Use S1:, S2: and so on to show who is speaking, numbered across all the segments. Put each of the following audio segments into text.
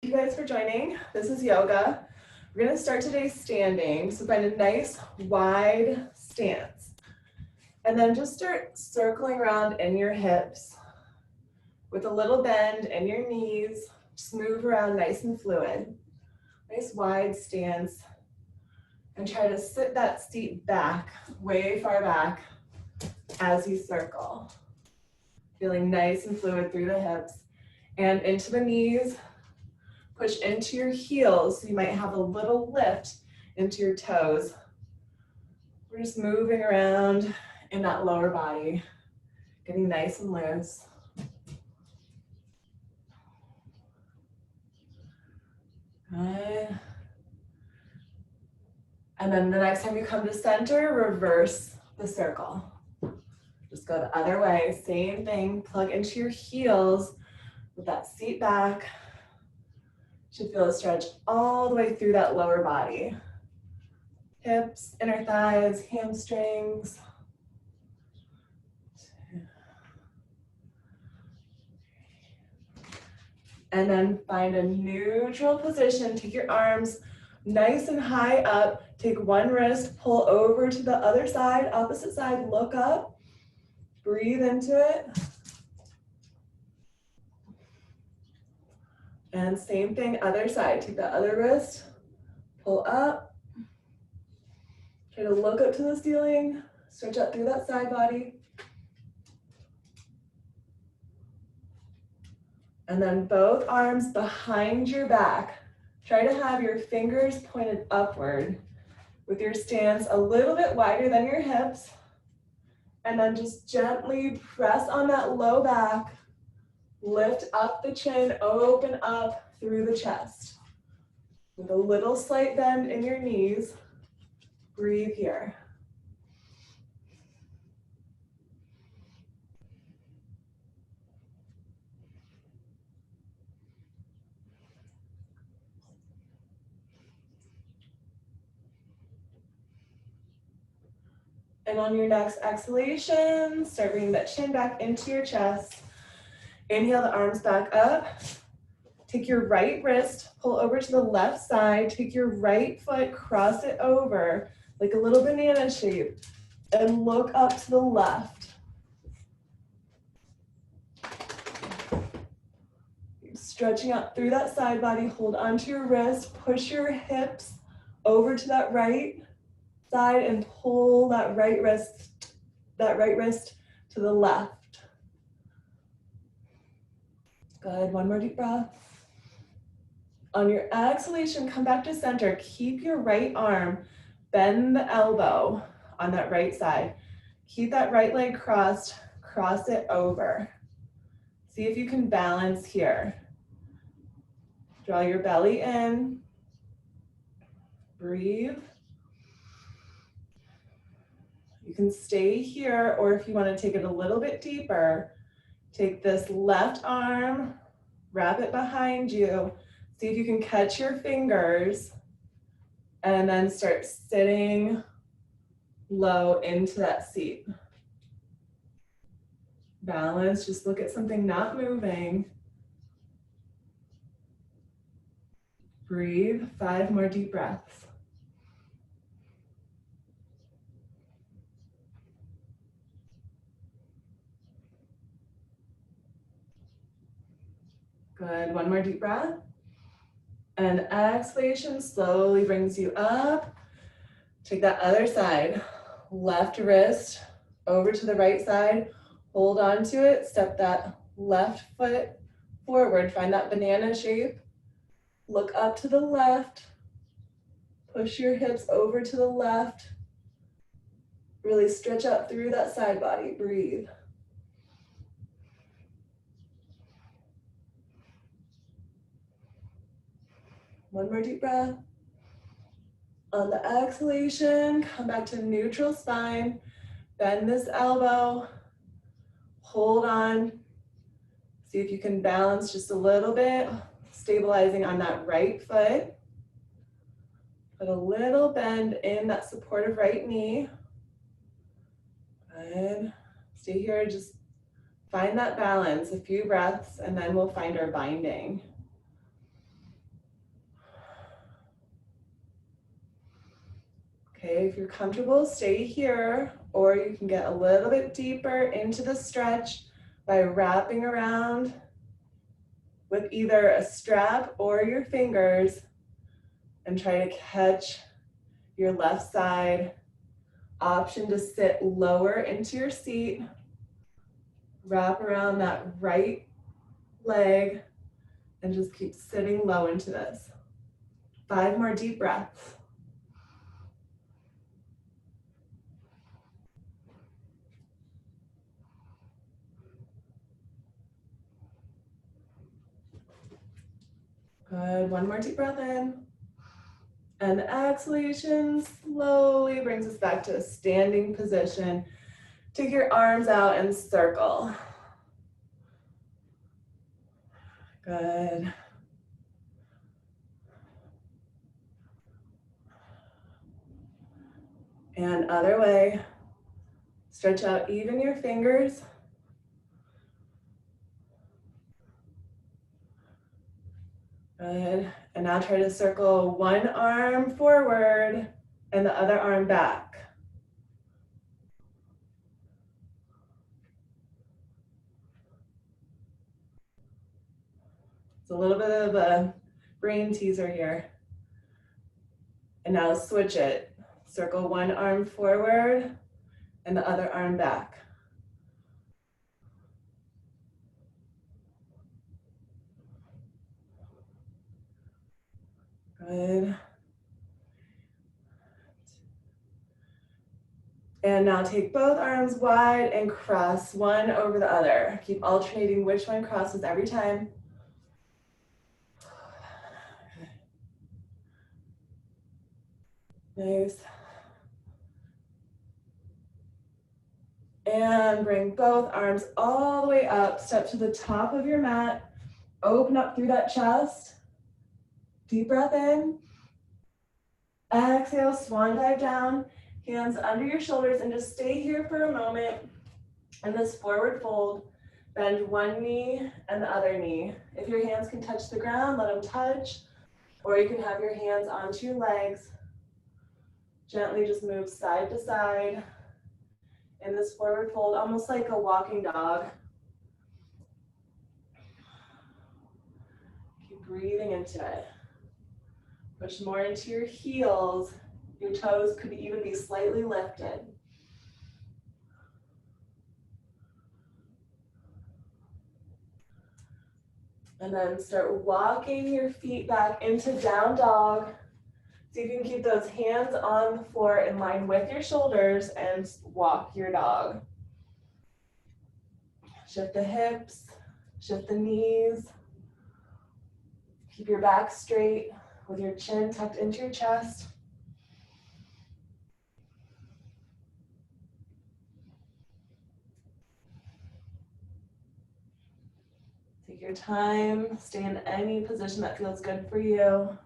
S1: you guys for joining. This is yoga. We're going to start today standing. So find a nice wide stance. And then just start circling around in your hips with a little bend in your knees. Just move around nice and fluid. Nice wide stance. And try to sit that seat back, way far back as you circle. Feeling nice and fluid through the hips and into the knees. Push into your heels so you might have a little lift into your toes. We're just moving around in that lower body, getting nice and loose. Good. And then the next time you come to center, reverse the circle. Just go the other way, same thing, plug into your heels with that seat back. Should feel a stretch all the way through that lower body. Hips, inner thighs, hamstrings. And then find a neutral position. Take your arms nice and high up. Take one wrist, pull over to the other side, opposite side, look up. Breathe into it. And same thing, other side. Take the other wrist, pull up. Try to look up to the ceiling, stretch out through that side body. And then both arms behind your back. Try to have your fingers pointed upward with your stance a little bit wider than your hips. And then just gently press on that low back. Lift up the chin, open up through the chest. With a little slight bend in your knees, breathe here. And on your next exhalation, start bringing that chin back into your chest. Inhale the arms back up. Take your right wrist, pull over to the left side. Take your right foot, cross it over like a little banana shape, and look up to the left. Stretching out through that side body, hold onto your wrist, push your hips over to that right side and pull that right wrist to the left. Good, one more deep breath. On your exhalation, come back to center. Keep your right arm, bend the elbow on that right side. Keep that right leg crossed, cross it over. See if you can balance here. Draw your belly in. Breathe. You can stay here, or if you want to take it a little bit deeper, take this left arm, wrap it behind you. See if you can catch your fingers, and then start sitting low into that seat. Balance, just look at something not moving. Breathe, 5 more deep breaths. Good, one more deep breath. And exhalation slowly brings you up. Take that other side, left wrist over to the right side. Hold on to it, step that left foot forward. Find that banana shape. Look up to the left. Push your hips over to the left. Really stretch out through that side body. Breathe. One more deep breath. On the exhalation, come back to neutral spine. Bend this elbow. Hold on. See if you can balance just a little bit, stabilizing on that right foot. Put a little bend in that supportive right knee. Good. Stay here, just find that balance, a few breaths, and then we'll find our binding. Okay, if you're comfortable, stay here, or you can get a little bit deeper into the stretch by wrapping around with either a strap or your fingers and try to catch your left side. Option to sit lower into your seat. Wrap around that right leg and just keep sitting low into this. 5 more deep breaths. Good, 1 more deep breath in. And the exhalation slowly brings us back to a standing position. Take your arms out and circle. Good. And other way. Stretch out even your fingers. Good. And now try to circle one arm forward and the other arm back. It's a little bit of a brain teaser here. And now switch it. Circle one arm forward and the other arm back. Good. And now take both arms wide and cross one over the other. Keep alternating which one crosses every time. Nice. And bring both arms all the way up. Step to the top of your mat. Open up through that chest. Deep breath in. Exhale, swan dive down. Hands under your shoulders and just stay here for a moment in this forward fold. Bend one knee and the other knee. If your hands can touch the ground, let them touch. Or you can have your hands onto your legs. Gently just move side to side in this forward fold, almost like a walking dog. Keep breathing into it. Push more into your heels. Your toes could even be slightly lifted. And then start walking your feet back into down dog. See if you can keep those hands on the floor in line with your shoulders and walk your dog. Shift the hips, shift the knees. Keep your back straight with your chin tucked into your chest. Take your time, stay in any position that feels good for you.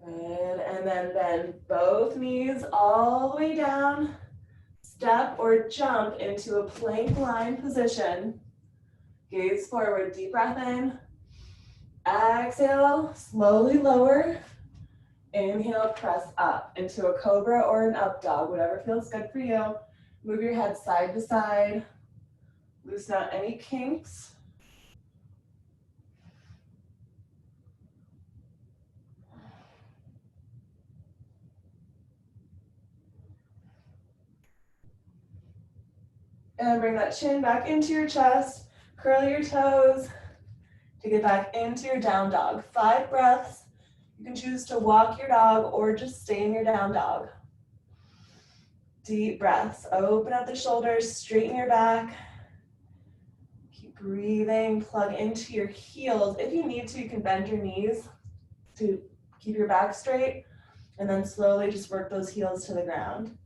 S1: Good, and then bend both knees all the way down. Step or jump into a plank line position. Gaze forward, deep breath in. Exhale, slowly lower. Inhale, press up into a cobra or an up dog, whatever feels good for you. Move your head side to side. Loosen out any kinks. And bring that chin back into your chest. Curl your toes to get back into your down dog. 5 breaths. You can choose to walk your dog or just stay in your down dog. Deep breaths. Open up the shoulders, straighten your back. Keep breathing. Plug into your heels. If you need to, you can bend your knees to keep your back straight. And then slowly just work those heels to the ground.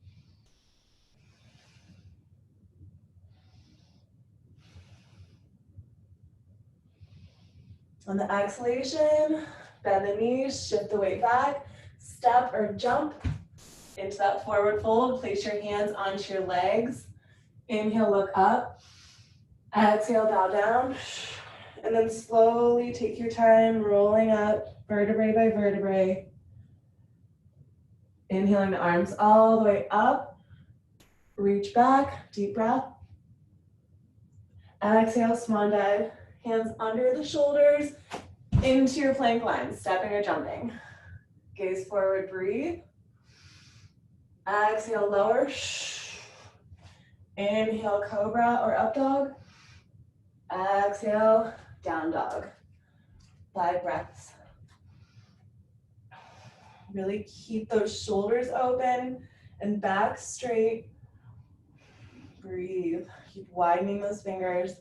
S1: On the exhalation, bend the knees, shift the weight back, step or jump into that forward fold. Place your hands onto your legs. Inhale, look up. Exhale, bow down. And then slowly take your time rolling up vertebrae by vertebrae. Inhaling the arms all the way up. Reach back, deep breath. Exhale, swan dive. Hands under the shoulders into your plank line, stepping or jumping. Gaze forward, breathe. Exhale, lower. Inhale, cobra or up dog. Exhale, down dog. 5 breaths. Really keep those shoulders open and back straight. Breathe. Keep widening those fingers.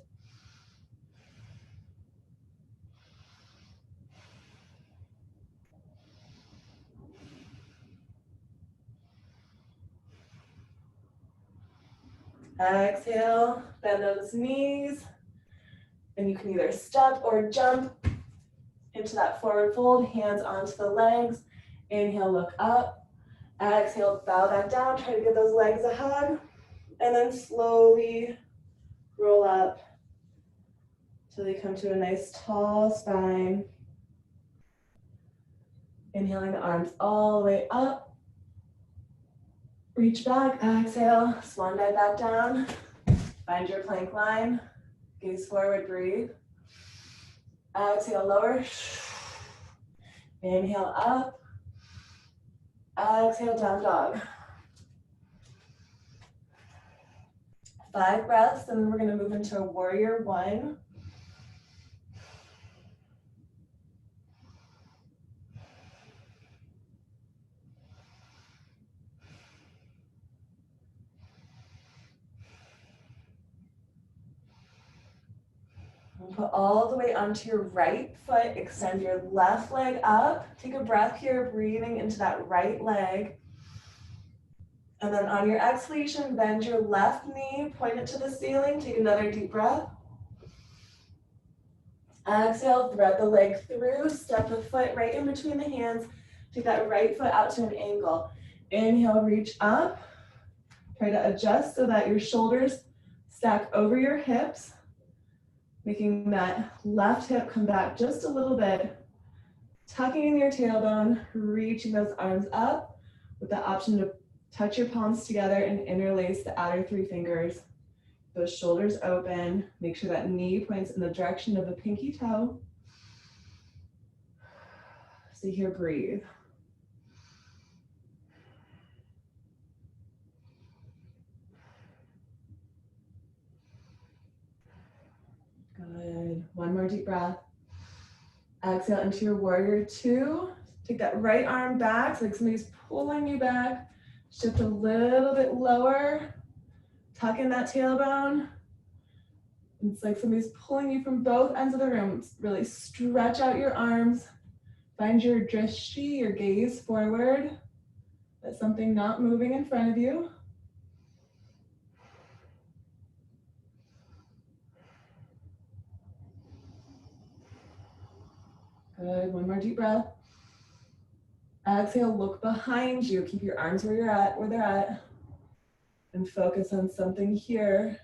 S1: Exhale, bend those knees. And you can either step or jump into that forward fold, hands onto the legs. Inhale, look up. Exhale, bow back down. Try to give those legs a hug. And then slowly roll up till you come to a nice tall spine. Inhaling the arms all the way up. Reach back, exhale, swan dive back down. Find your plank line. Gaze forward, breathe. Exhale, lower. Inhale, up. Exhale, down dog. 5 breaths, and then we're gonna move into a warrior 1. Put all the way onto your right foot, extend your left leg up. Take a breath here, breathing into that right leg. And then on your exhalation, bend your left knee, point it to the ceiling. Take another deep breath. Exhale, thread the leg through, step the foot right in between the hands. Take that right foot out to an angle. Inhale, reach up. Try to adjust so that your shoulders stack over your hips, making that left hip come back just a little bit. Tucking in your tailbone, reaching those arms up with the option to touch your palms together and interlace the outer 3 fingers. Those shoulders open. Make sure that knee points in the direction of the pinky toe. So here, breathe. Good. One more deep breath. Exhale into your warrior 2. Take that right arm back, so like somebody's pulling you back. Shift a little bit lower. Tuck in that tailbone. It's like somebody's pulling you from both ends of the room. Really stretch out your arms. Find your drishti, your gaze forward. That's something not moving in front of you. Good, one more deep breath. Exhale, look behind you. Keep your arms where they're at. And focus on something here.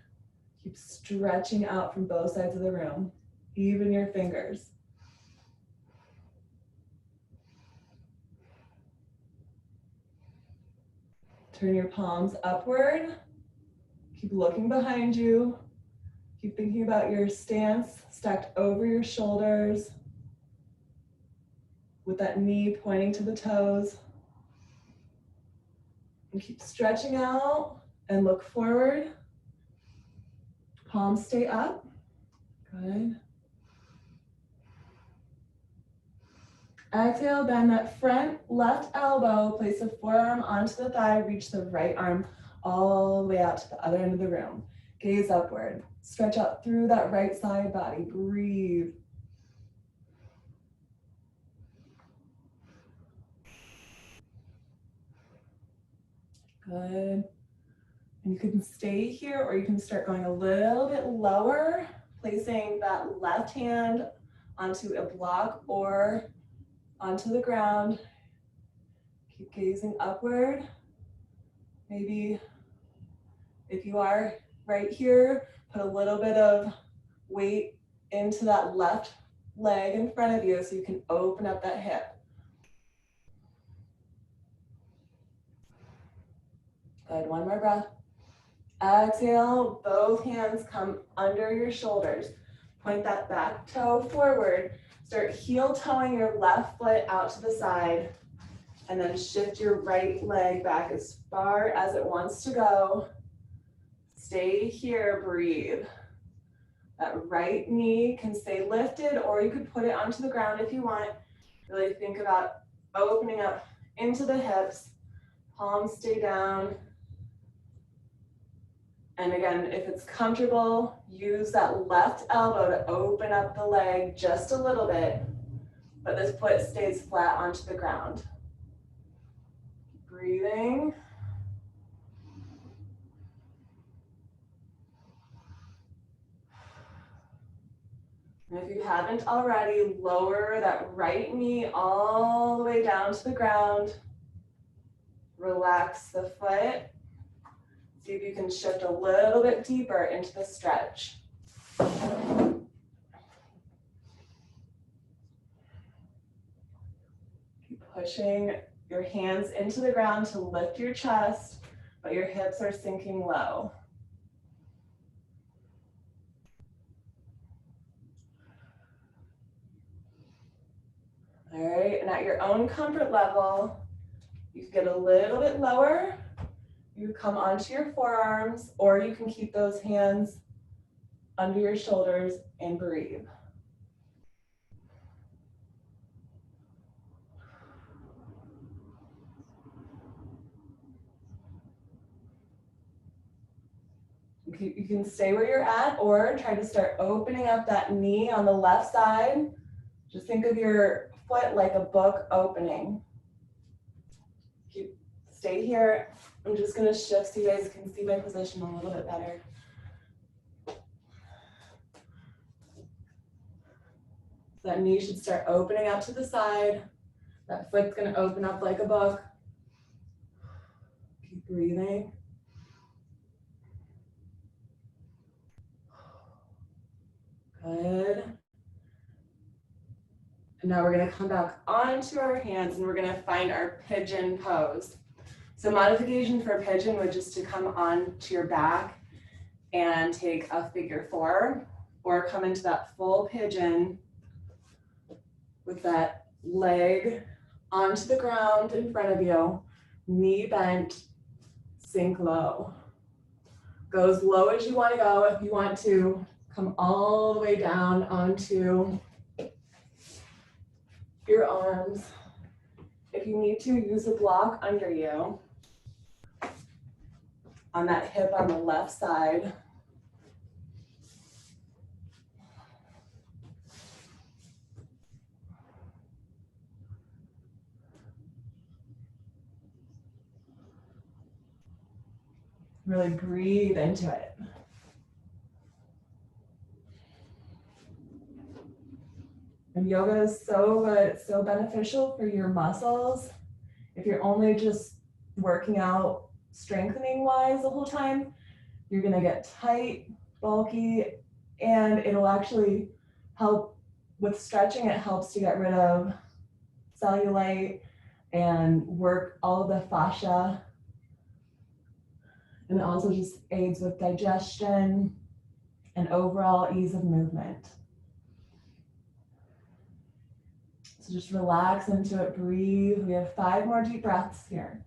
S1: Keep stretching out from both sides of the room, even your fingers. Turn your palms upward. Keep looking behind you. Keep thinking about your stance stacked over your shoulders with that knee pointing to the toes. And keep stretching out and look forward. Palms stay up. Good. Exhale, bend that front left elbow, place the forearm onto the thigh, reach the right arm all the way out to the other end of the room. Gaze upward. Stretch out through that right side body. Breathe. Good. And you can stay here or you can start going a little bit lower, placing that left hand onto a block or onto the ground. Keep gazing upward. Maybe if you are right here, put a little bit of weight into that left leg in front of you so you can open up that hip. Good, one more breath. Exhale, both hands come under your shoulders. Point that back toe forward. Start heel toeing your left foot out to the side. And then shift your right leg back as far as it wants to go. Stay here, breathe. That right knee can stay lifted, or you could put it onto the ground if you want. Really think about opening up into the hips. Palms stay down. And again, if it's comfortable, use that left elbow to open up the leg just a little bit, but this foot stays flat onto the ground. Breathing. And if you haven't already, lower that right knee all the way down to the ground. Relax the foot. See if you can shift a little bit deeper into the stretch. Keep pushing your hands into the ground to lift your chest, but your hips are sinking low. All right, and at your own comfort level, you can get a little bit lower. You come onto your forearms, or you can keep those hands under your shoulders and breathe. You can stay where you're at, or try to start opening up that knee on the left side. Just think of your foot like a book opening. Stay here. I'm just going to shift so you guys can see my position a little bit better. That knee should start opening up to the side. That foot's going to open up like a book. Keep breathing. Good. And now we're going to come back onto our hands and we're going to find our pigeon pose. So modification for pigeon would just to come onto your back and take a figure 4, or come into that full pigeon with that leg onto the ground in front of you, knee bent, sink low. Go as low as you want to go. If you want to come all the way down onto your arms. If you need to, use a block under you on that hip on the left side. Really breathe into it. And yoga is so good, it's so beneficial for your muscles. If you're only just working out strengthening wise the whole time, you're gonna get tight, bulky, and it'll actually help with stretching. It helps to get rid of cellulite and work all of the fascia. And it also just aids with digestion and overall ease of movement. So just relax into it, breathe. We have 5 more deep breaths here.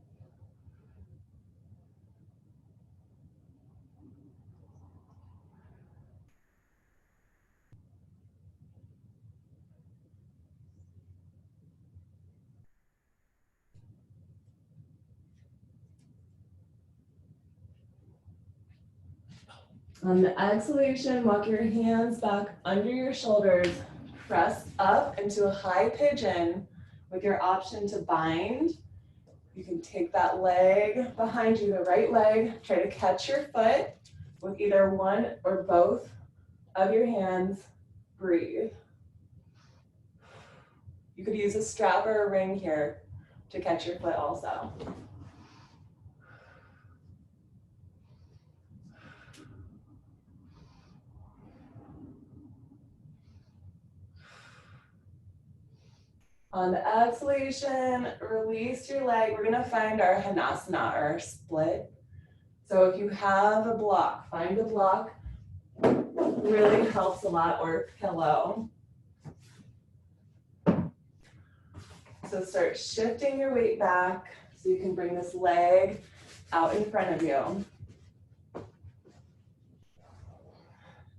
S1: On the exhalation, walk your hands back under your shoulders, press up into a high pigeon with your option to bind. You can take that leg behind you, the right leg, try to catch your foot with either one or both of your hands. Breathe. You could use a strap or a ring here to catch your foot also. On the exhalation, release your leg. We're gonna find our Hanasana, or split. So if you have a block, find a block. Really helps a lot, or pillow. So start shifting your weight back so you can bring this leg out in front of you.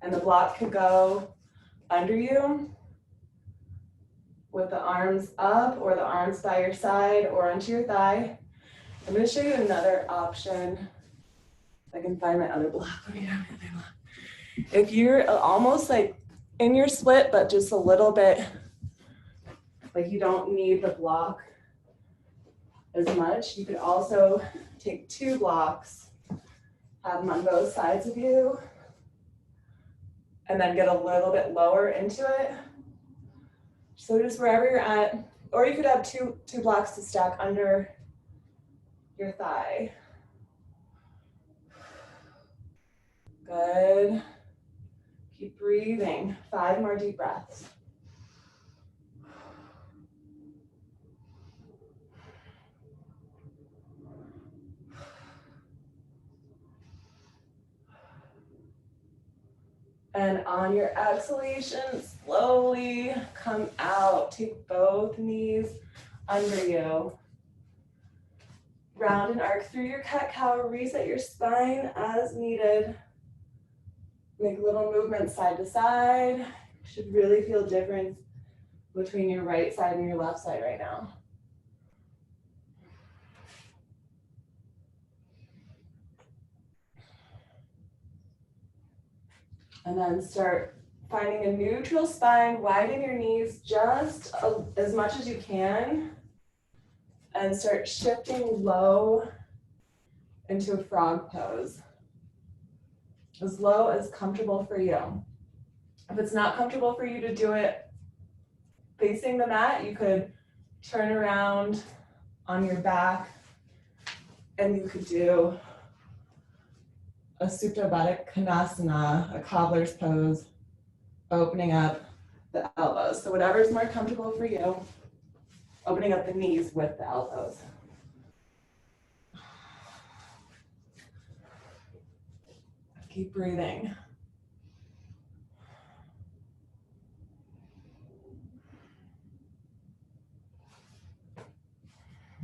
S1: And the block could go under you with the arms up, or the arms by your side or onto your thigh. I'm going to show you another option. If I can find my other block. If you're almost like in your split, but just a little bit, like you don't need the block as much, you could also take 2 blocks, have them on both sides of you, and then get a little bit lower into it. So just wherever you're at, or you could have two blocks to stack under your thigh. Good. Keep breathing. 5 more deep breaths. And on your exhalation, slowly come out. Take both knees under you. Round and arc through your cat-cow. Reset your spine as needed. Make little movements side to side. You should really feel difference between your right side and your left side right now. And then start finding a neutral spine. Widen your knees just as much as you can. And start shifting low into a frog pose. As low as comfortable for you. If it's not comfortable for you to do it facing the mat, you could turn around on your back and you could do a Supta Baddha Konasana, a cobbler's pose, opening up the elbows. So whatever's more comfortable for you, opening up the knees with the elbows. Keep breathing.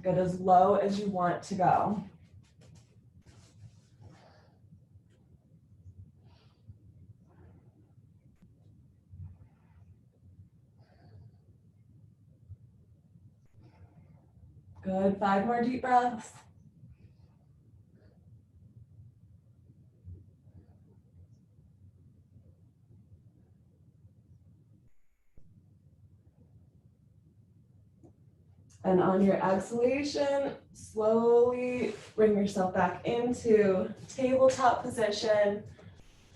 S1: Get as low as you want to go. Good, 5 more deep breaths. And on your exhalation, slowly bring yourself back into tabletop position.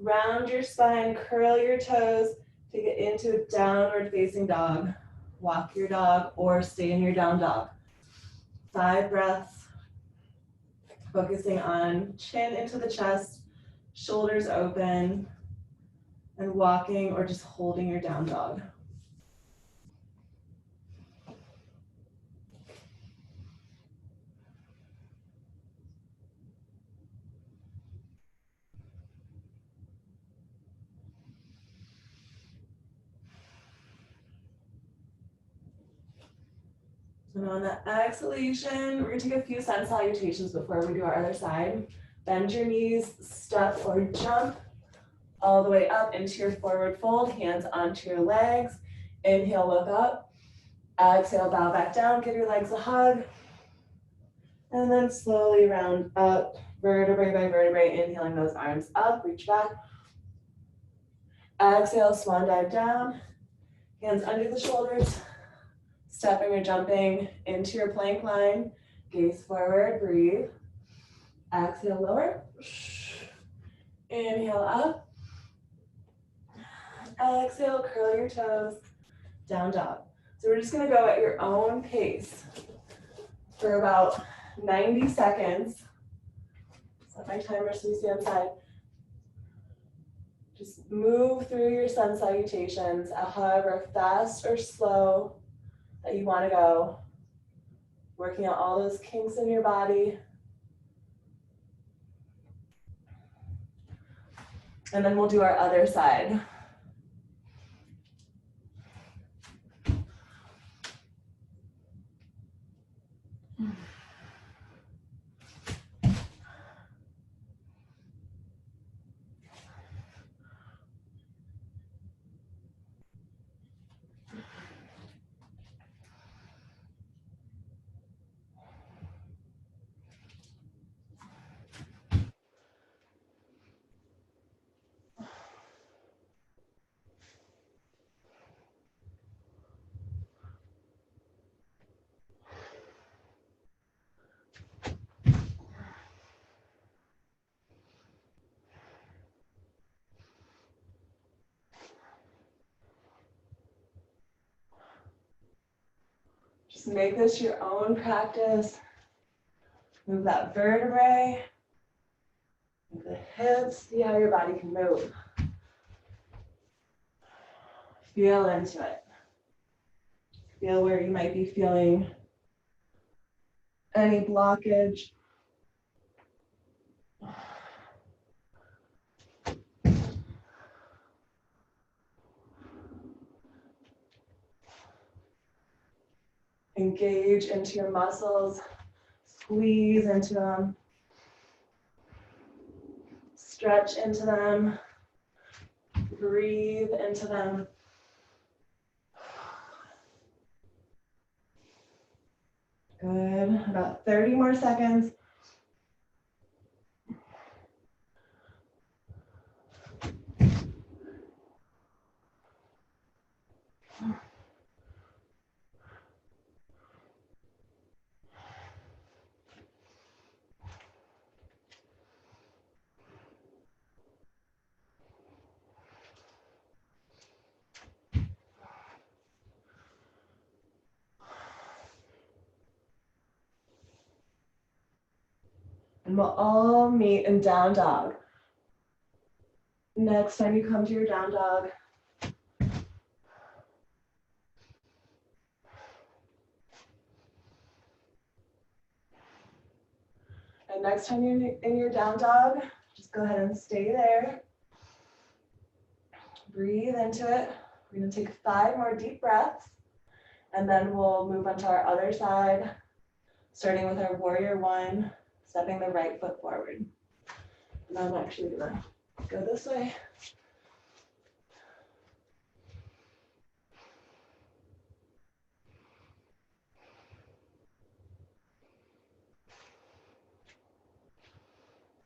S1: Round your spine, curl your toes, take it into a downward facing dog. Walk your dog or stay in your down dog. 5 breaths, focusing on chin into the chest, shoulders open, and walking or just holding your down dog. And on the exhalation, we're gonna take a few sun salutations before we do our other side. Bend your knees, step or jump all the way up into your forward fold, hands onto your legs. Inhale, look up. Exhale, bow back down, give your legs a hug. And then slowly round up, vertebrae by vertebrae, inhaling those arms up, reach back. Exhale, swan dive down, hands under the shoulders. Stepping or jumping into your plank line, gaze forward, breathe. Exhale, lower. Inhale up. Exhale, curl your toes, down dog. So we're just gonna go at your own pace for about 90 seconds. Set my timer so you see outside. Just move through your sun salutations, however fast or slow that you want to go. Working out all those kinks in your body. And then we'll do our other side. Just make this your own practice. Move that vertebrae, move the hips, see how your body can move. Feel into it. Feel where you might be feeling any blockage. Engage into your muscles, squeeze into them, stretch into them, breathe into them. Good, about 30 more seconds. And we'll all meet in down dog. Next time you come to your down dog, and next time you're in your down dog, just go ahead and stay there. Breathe into it. We're going to take 5 more deep breaths, and then we'll move on to our other side, starting with our warrior one, stepping the right foot forward. And I'm actually going to go this way.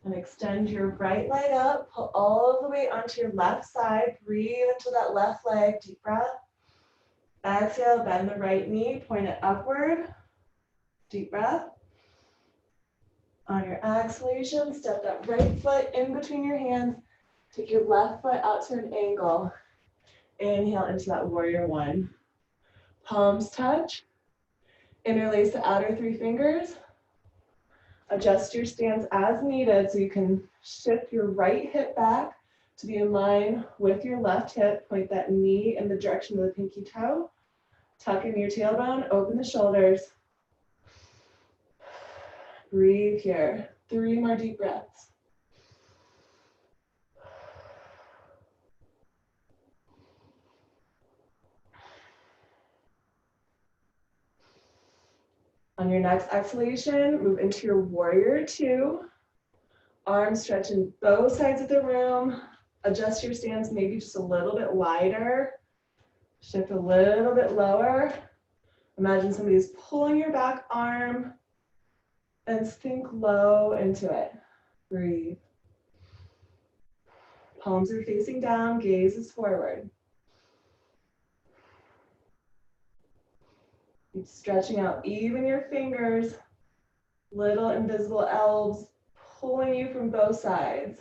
S1: And extend your right leg up, pull all of the weight onto your left side, breathe into that left leg, deep breath. Exhale, bend the right knee, point it upward, deep breath. On your exhalation, step that right foot in between your hands, take your left foot out to an angle. Inhale into that warrior one. Palms touch, interlace the outer 3 fingers. Adjust your stance as needed so you can shift your right hip back to be in line with your left hip. Point that knee in the direction of the pinky toe. Tuck in your tailbone, open the shoulders. Breathe here. 3 more deep breaths. On your next exhalation, move into your warrior two. Arms stretch in both sides of the room. Adjust your stance maybe just a little bit wider. Shift a little bit lower. Imagine somebody's pulling your back arm and sink low into it. Breathe. Palms are facing down, gaze is forward. Keep stretching out even your fingers, little invisible elves pulling you from both sides.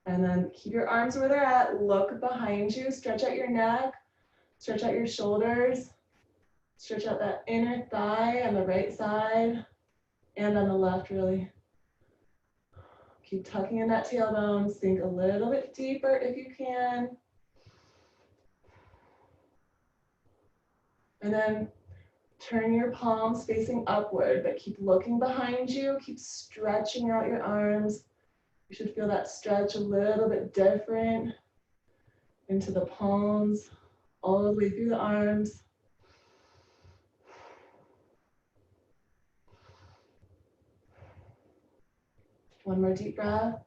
S1: And then keep your arms where they're at, look behind you, stretch out your neck, stretch out your shoulders, stretch out that inner thigh on the right side and on the left, really. Keep tucking in that tailbone, sink a little bit deeper if you can. And then turn your palms facing upward, but keep looking behind you, keep stretching out your arms. You should feel that stretch a little bit different into the palms, all the way through the arms. One more deep breath.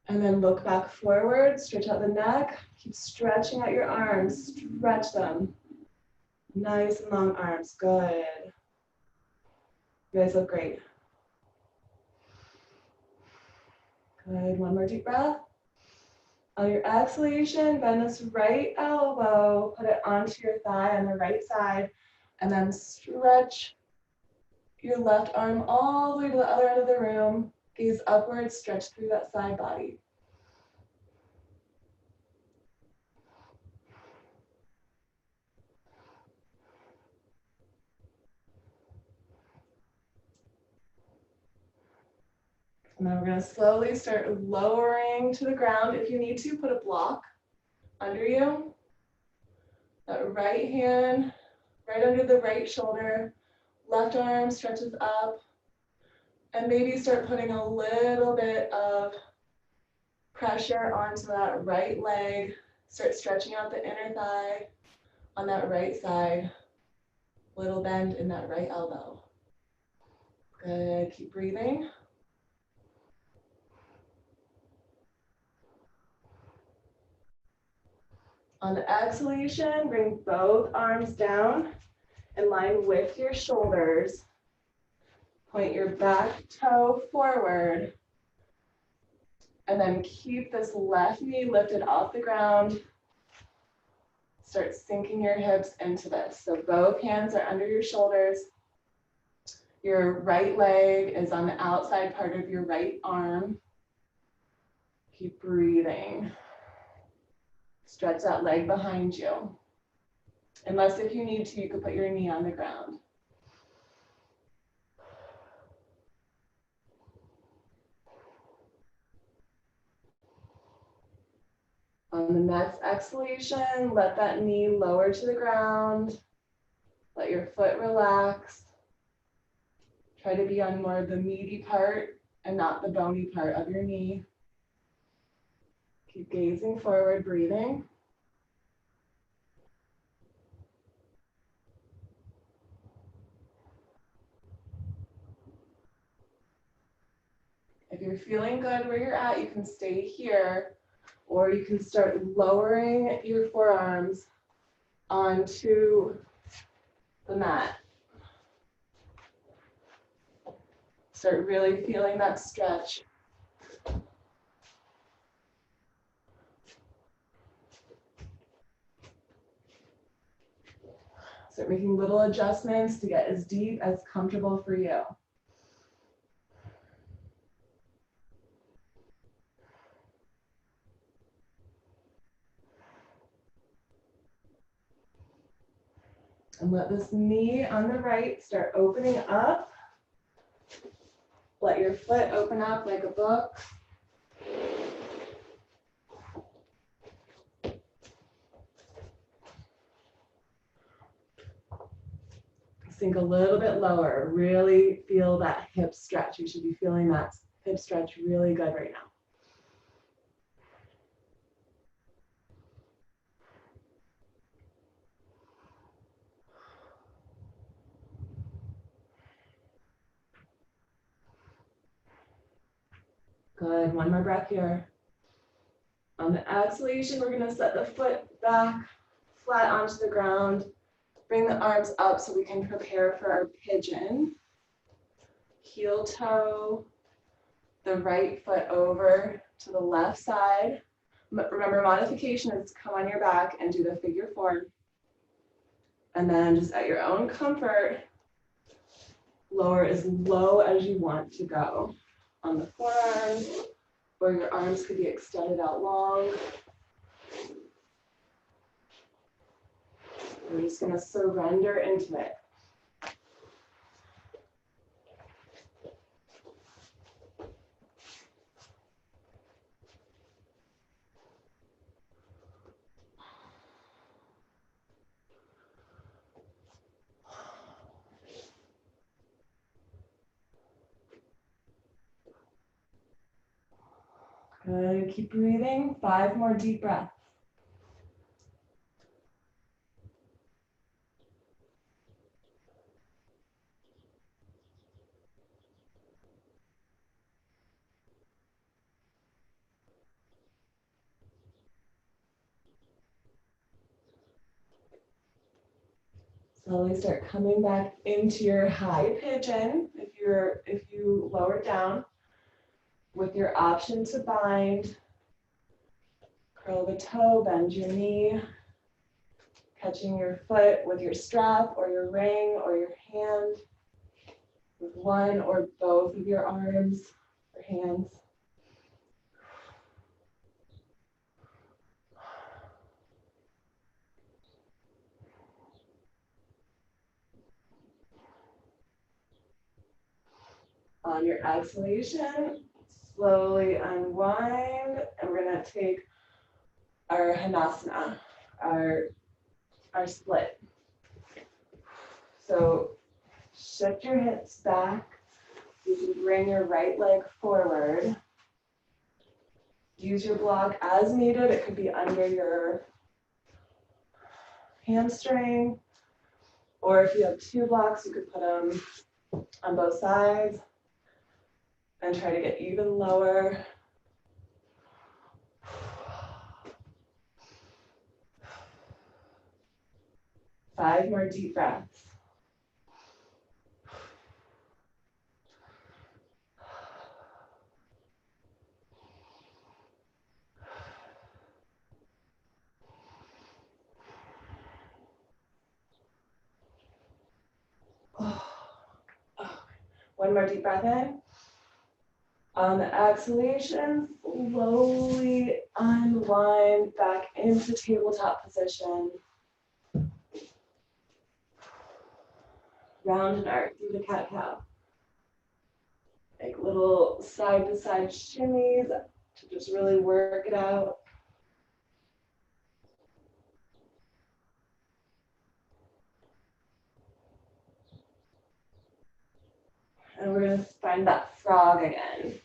S1: And then look back forward, stretch out the neck, keep stretching out your arms, stretch them. Nice and long arms, good. You guys look great. Good, one more deep breath. On your exhalation, bend this right elbow, put it onto your thigh on the right side, and then stretch your left arm all the way to the other end of the room. Gaze upwards, stretch through that side body. And then we're going to slowly start lowering to the ground. If you need to, put a block under you. That right hand right under the right shoulder. Left arm stretches up. And maybe start putting a little bit of pressure onto that right leg. Start stretching out the inner thigh on that right side. Little bend in that right elbow. Good, keep breathing. On the exhalation, bring both arms down in line with your shoulders. Point your back toe forward. And then keep this left knee lifted off the ground. Start sinking your hips into this. So both hands are under your shoulders. Your right leg is on the outside part of your right arm. Keep breathing. Stretch that leg behind you. Unless if you need to, you could put your knee on the ground. On the next exhalation, let that knee lower to the ground. Let your foot relax. Try to be on more of the meaty part and not the bony part of your knee. Keep gazing forward, breathing. If you're feeling good where you're at, you can stay here, or you can start lowering your forearms onto the mat. Start really feeling that stretch. Start making little adjustments to get as deep as comfortable for you. And let this knee on the right start opening up. Let your foot open up like a book. Sink a little bit lower. Really feel that hip stretch. You should be feeling that hip stretch really good right now. Good, one more breath here. On the exhalation, we're gonna set the foot back flat onto the ground. Bring the arms up so we can prepare for our pigeon. Heel toe, the right foot over to the left side. Remember, modification is come on your back and do the figure four. And then just at your own comfort, lower as low as you want to go on the forearms, or your arms could be extended out long. We're just going to surrender into it. Good, keep breathing. 5 more deep breaths. Slowly start coming back into your high pigeon if you lower down with your option to bind. Curl the toe, bend your knee, catching your foot with your strap or your ring or your hand with one or both of your arms or hands. On your exhalation, slowly unwind, and we're gonna take our Hanasana, our split. So shift your hips back. You can bring your right leg forward. Use your block as needed. It could be under your hamstring, or if you have 2 blocks, you could put them on both sides and try to get even lower. Five more deep breaths. One more deep breath in. On the exhalation, slowly unwind back into tabletop position. Round and arc through the cat-cow. Like little side-to-side shimmies to just really work it out. And we're gonna find that frog again.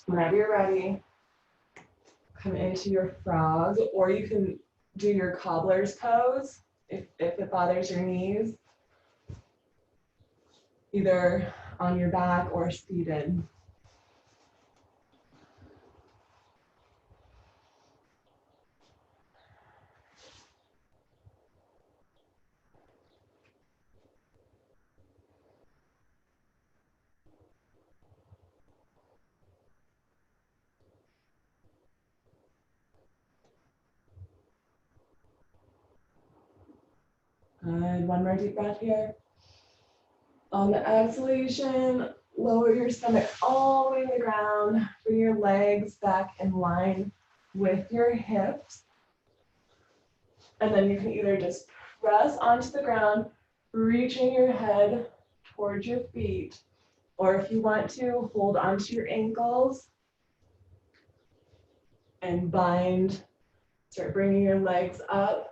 S1: Whenever you're ready, come into your frog, or you can do your cobbler's pose if it bothers your knees, either on your back or seated. Good, one more deep breath here. On the exhalation, lower your stomach all the way to the ground. Bring your legs back in line with your hips. And then you can either just press onto the ground, reaching your head towards your feet, or if you want to, hold onto your ankles and bind. Start bringing your legs up.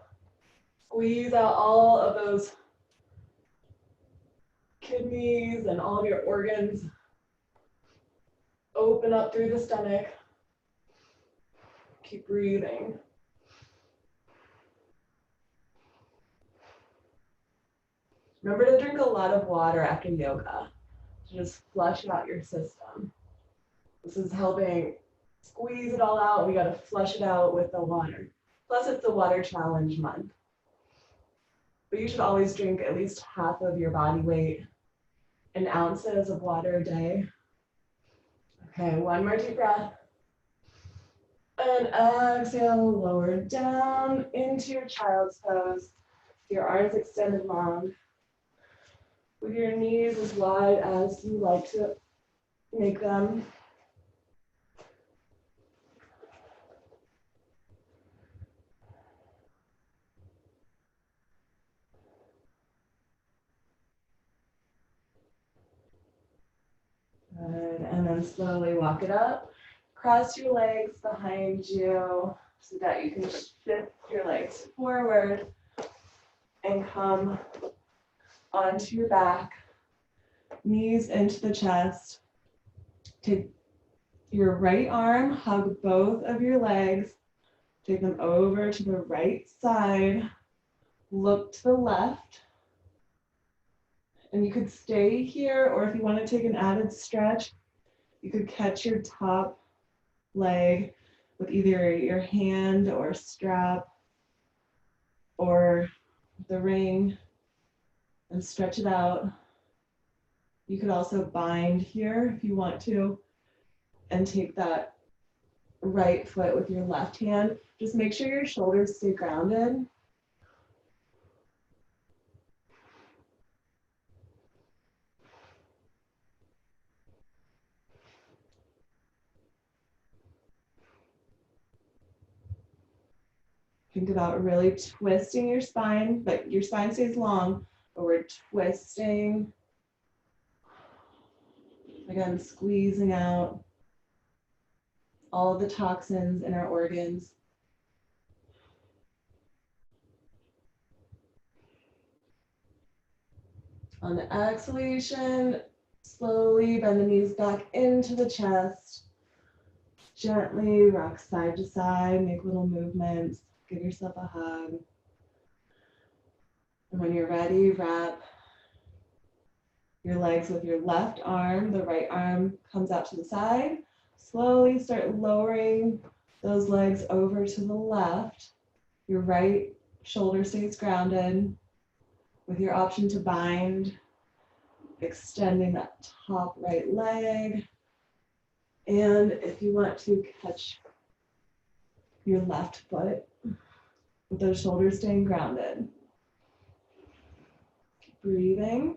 S1: Squeeze out all of those kidneys and all of your organs. Open up through the stomach. Keep breathing. Remember to drink a lot of water after yoga to just flush out your system. This is helping squeeze it all out. We got to flush it out with the water. Plus, it's the water challenge month. But you should always drink at least half of your body weight in ounces of water a day. Okay, one more deep breath. And exhale, lower down into your child's pose. Your arms extended long. With your knees as wide as you like to make them. Good, and then slowly walk it up. Cross your legs behind you so that you can shift your legs forward and come onto your back, knees into the chest. Take Your right arm, hug both of your legs. Take them over to the right side. Look to the left. And you could stay here, or if you want to take an added stretch, you could catch your top leg with either your hand or strap or the ring and stretch it out. You could also bind here if you want to and take that right foot with your left hand. Just make sure your shoulders stay grounded. Think about really twisting your spine, but your spine stays long, but we're twisting. Again, squeezing out all of the toxins in our organs. On the exhalation, slowly bend the knees back into the chest. Gently rock side to side, make little movements, give yourself a hug. And when you're ready, wrap your legs with your left arm. The right arm comes out to the side. Slowly start lowering those legs over to the left. Your right shoulder stays grounded with your option to bind, extending that top right leg. And if you want to catch your left foot with those shoulders staying grounded. Keep breathing.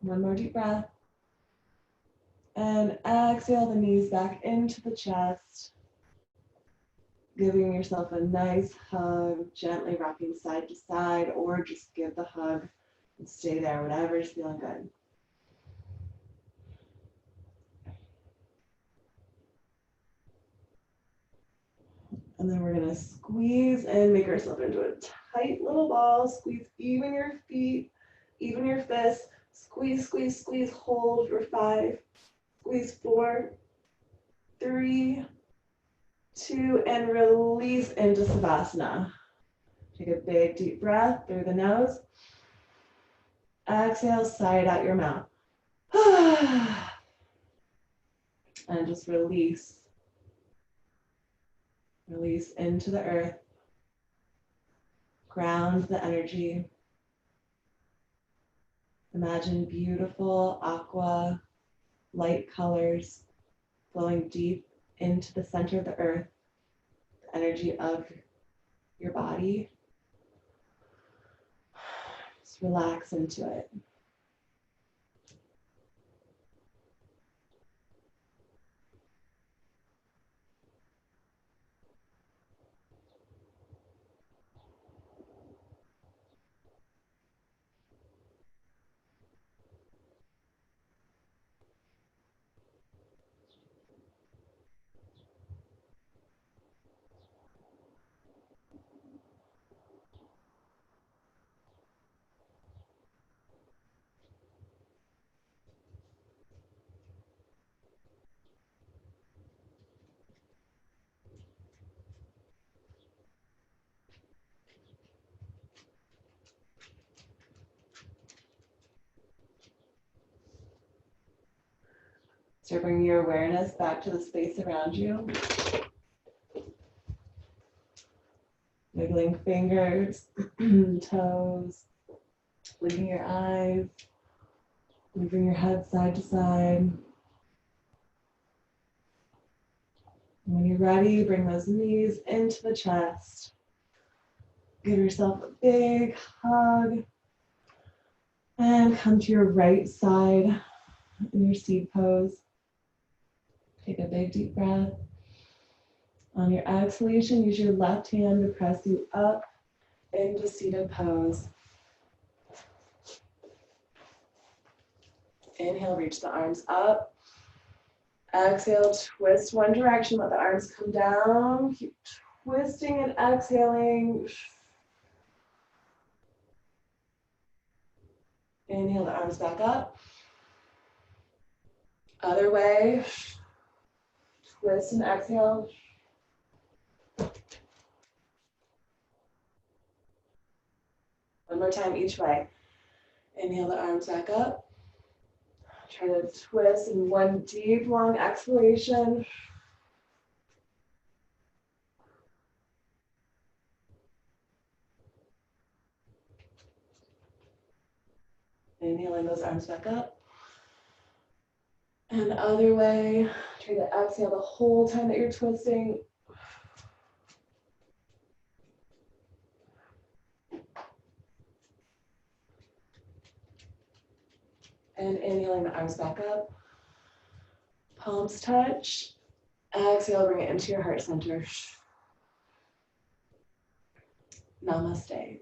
S1: One more deep breath. And exhale the knees back into the chest. Giving yourself a nice hug, gently rocking side to side, or just give the hug and stay there, whatever's feeling good. And then we're gonna squeeze and make ourselves into a tight little ball. Squeeze even your feet, even your fists. Squeeze, squeeze, squeeze, hold for 5. Squeeze 4, 3, 2, and release into Savasana. Take a big deep breath through the nose. Exhale, sigh it out your mouth. And just release. Release into the earth. Ground the energy. Imagine beautiful aqua light colors flowing deep into the center of the earth, the energy of your body. Just relax into it. So bring your awareness back to the space around you. Wiggling fingers, toes, blinking your eyes, moving your head side to side. When you're ready, bring those knees into the chest. Give yourself a big hug. And come to your right side in your seed pose. Take a big deep breath. On your exhalation, use your left hand to press you up into seated pose. Inhale, reach the arms up. Exhale, twist one direction, let the arms come down. Keep twisting and exhaling. Inhale the arms back up. Other way. Twist and exhale. One more time each way. Inhale the arms back up. Try to twist in one deep, long exhalation. Inhaling those arms back up. And other way. Try to exhale the whole time that you're twisting. And inhaling the arms back up. Palms touch. Exhale, bring it into your heart center. Namaste.